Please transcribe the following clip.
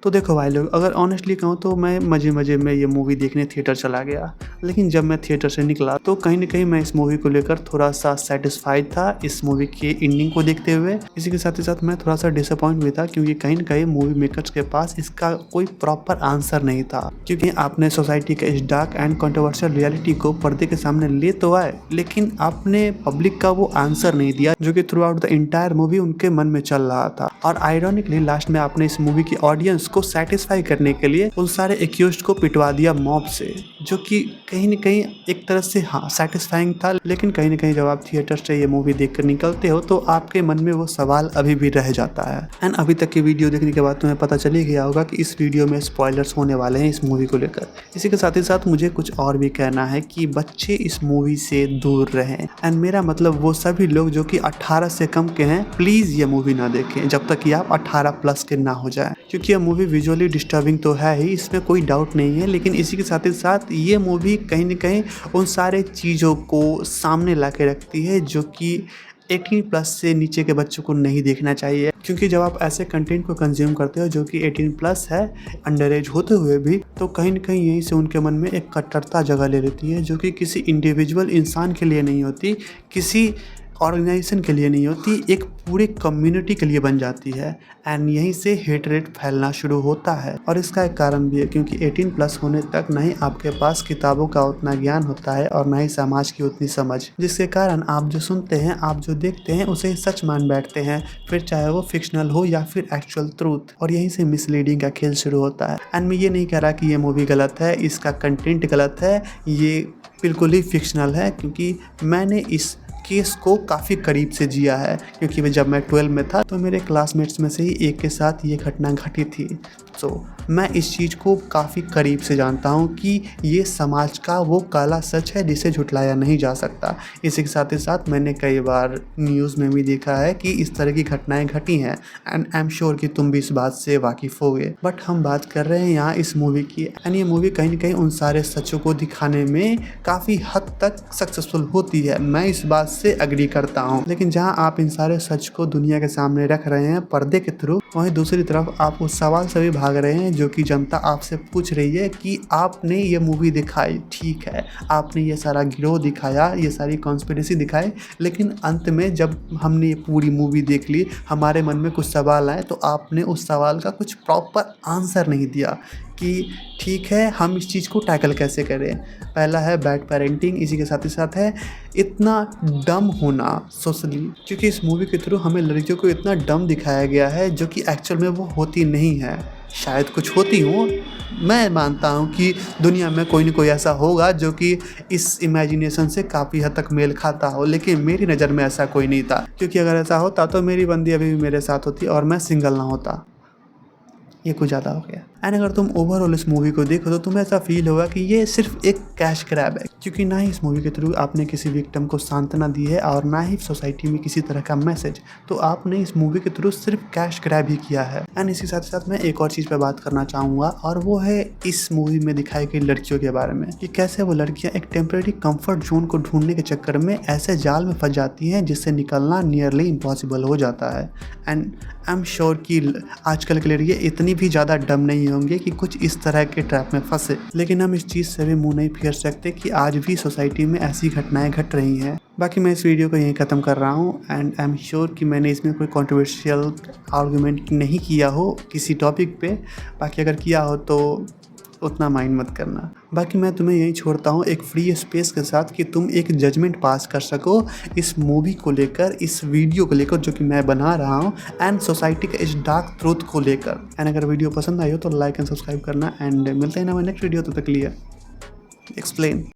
तो देखो भाई लोग, अगर ऑनेस्टली कहूँ तो मैं मज़े में ये मूवी देखने थिएटर चला गया, लेकिन जब मैं थिएटर से निकला तो कहीं न कहीं मैं इस मूवी को लेकर थोड़ा-सा सैटिस्फाइड था इस मूवी की एंडिंग को देखते हुए। इसी के साथ ही साथ मैं थोड़ा-सा डिसअपॉइंट भी था, क्योंकि कहीं न कहीं मूवी मेकर्स के पास इसका कोई प्रॉपर आंसर नहीं था। क्योंकि आपने सोसाइटी के इस डार्क एंड कंट्रोवर्शियल रियलिटी को पर्दे के सामने ले तो आए, लेकिन आपने पब्लिक का वो आंसर नहीं दिया जो कि through out the entire movie उनके मन में चल रहा था। और आयरॉनिकली लास्ट में आपने इस मूवी की ऑडियंस को सेटिस्फाई करने के लिए उन सारे एक्यूज्ड को पिटवा दिया मॉब से, जो कि कहीं न कहीं एक तरह से हाँ सेटिस्फाइंग था। लेकिन कहीं न कहीं जब आप थिएटर से ये मूवी देखकर निकलते हो तो आपके मन में वो सवाल अभी भी रह जाता है। एंड अभी तक की वीडियो देखने के बाद तुम्हें पता चल ही गया होगा कि इस वीडियो में स्पॉयलर्स होने वाले हैं इस मूवी को लेकर। इसी के साथ ही साथ मुझे कुछ और भी कहना है कि बच्चे इस मूवी से दूर रहें। एंड मेरा मतलब वो सभी लोग जो कि 18 से कम के हैं, प्लीज़ ये मूवी ना देखें जब तक कि आप 18 प्लस के ना हो जाएं, क्योंकि ये मूवी विजुअली डिस्टर्बिंग तो है ही, इसमें कोई डाउट नहीं है। लेकिन इसी के साथ ही साथ ये मूवी कहीं न कहीं उन सारे चीज़ों को सामने ला के रखती है जो कि 18 प्लस से नीचे के बच्चों को नहीं देखना चाहिए। क्योंकि जब आप ऐसे कंटेंट को कंज्यूम करते हो जो कि 18 प्लस है, अंडर एज होते हुए भी, तो कहीं न कहीं यहीं से उनके मन में एक कट्टरता जगह ले लेती है जो कि किसी इंडिविजुअल इंसान के लिए नहीं होती, किसी ऑर्गेनाइजेशन के लिए नहीं होती, एक पूरी कम्युनिटी के लिए बन जाती है। एंड यहीं से हेटरेट फैलना शुरू होता है। और इसका एक कारण भी है, क्योंकि 18 प्लस होने तक ना ही आपके पास किताबों का उतना ज्ञान होता है और ना ही समाज की उतनी समझ, जिसके कारण आप जो सुनते हैं, आप जो देखते हैं उसे सच मान बैठते हैं, फिर चाहे वो फिक्शनल हो या फिर एक्चुअल ट्रूथ। और यहीं से मिसलीडिंग का खेल शुरू होता है। एंड मैं ये नहीं कह रहा कि ये मूवी गलत है, इसका कंटेंट गलत है, ये बिल्कुल ही फिक्शनल है, क्योंकि मैंने इस केस को काफ़ी करीब से जिया है। क्योंकि जब मैं 12 में था तो मेरे क्लासमेट्स में से ही एक के साथ ये घटना घटी थी। तो मैं इस चीज़ को काफ़ी करीब से जानता हूँ कि ये समाज का वो काला सच है जिसे झुटलाया नहीं जा सकता। इसी के साथ ही साथ मैंने कई बार न्यूज़ में भी देखा है कि इस तरह की घटनाएं घटी हैं। एंड आई एम श्योर कि तुम भी इस बात से वाकिफ़ होगे। बट हम बात कर रहे हैं यहाँ इस मूवी की। एंड ये मूवी कहीं न कहीं उन सारे सच्चों को दिखाने में काफ़ी हद तक सक्सेसफुल होती है, मैं इस बात से अग्री करता हूँ। लेकिन जहाँ आप इन सारे सच को दुनिया के सामने रख रहे हैं पर्दे के थ्रू, वहीं दूसरी तरफ आप उस सवाल से भी भाग रहे हैं जो कि जनता आपसे पूछ रही है कि आपने ये मूवी दिखाई, ठीक है, आपने ये सारा गिरोह दिखाया, ये सारी कॉन्स्पिरेसी दिखाई, लेकिन अंत में जब हमने ये पूरी मूवी देख ली, हमारे मन में कुछ सवाल आए तो आपने उस सवाल का कुछ प्रॉपर आंसर नहीं दिया कि ठीक है, हम इस चीज़ को टैकल कैसे करें। पहला है बैड पेरेंटिंग, इसी के साथ ही साथ है इतना डम होना सोशली, क्योंकि इस मूवी के थ्रू हमें लड़कियों को इतना डम दिखाया गया है जो कि एक्चुअल में वो होती नहीं है। शायद कुछ होती हो, मैं मानता हूँ कि दुनिया में कोई न कोई ऐसा होगा जो कि इस इमेजिनेशन से काफ़ी हद तक मेल खाता हो, लेकिन मेरी नज़र में ऐसा कोई नहीं था। क्योंकि अगर ऐसा होता तो मेरी बंदी अभी भी मेरे साथ होती और मैं सिंगल ना होता। ये कुछ ज़्यादा हो गया। एंड अगर तुम ओवरऑल इस मूवी को देखो तो तुम्हें ऐसा फील होगा कि ये सिर्फ एक कैश ग्रैब है, क्योंकि ना ही इस मूवी के थ्रू आपने किसी विक्टिम को सांत्वना दी है और ना ही सोसाइटी में किसी तरह का मैसेज। तो आपने इस मूवी के थ्रू सिर्फ कैश ग्रैब ही किया है। एंड इसी साथ साथ मैं एक और चीज़ पर बात करना चाहूँगा, और वो है इस मूवी में दिखाई गई लड़कियों के बारे में, कि कैसे वो लड़कियाँ एक टेम्परेरी कम्फर्ट जोन को ढूंढने के चक्कर में ऐसे जाल में फंस जाती हैं जिससे निकलना नियरली इम्पॉसिबल हो जाता है। एंड आई एम श्योर कि आजकल के लड़कियाँ इतनी भी ज़्यादा डम नहीं होंगे कि कुछ इस तरह के ट्रैप में फंसे। लेकिन हम इस चीज़ से भी मुंह नहीं फेर सकते कि आज भी सोसाइटी में ऐसी घटनाएं घट रही हैं। बाकी मैं इस वीडियो को यहीं ख़त्म कर रहा हूँ। एंड आई एम श्योर कि मैंने इसमें कोई कंट्रोवर्शियल आर्गूमेंट नहीं किया हो किसी टॉपिक पे। बाकी अगर किया हो तो उतना माइंड मत करना। बाकी मैं तुम्हें यही छोड़ता हूँ एक फ्री स्पेस के साथ कि तुम एक जजमेंट पास कर सको इस मूवी को लेकर, इस वीडियो को लेकर जो कि मैं बना रहा हूँ, एंड सोसाइटी के इस डार्क ट्रूथ को लेकर। एंड अगर वीडियो पसंद आई हो तो लाइक एंड सब्सक्राइब करना। एंड मिलते हैं ना नेक्स्ट वीडियो, तब तक के लिए एक्सप्लेन।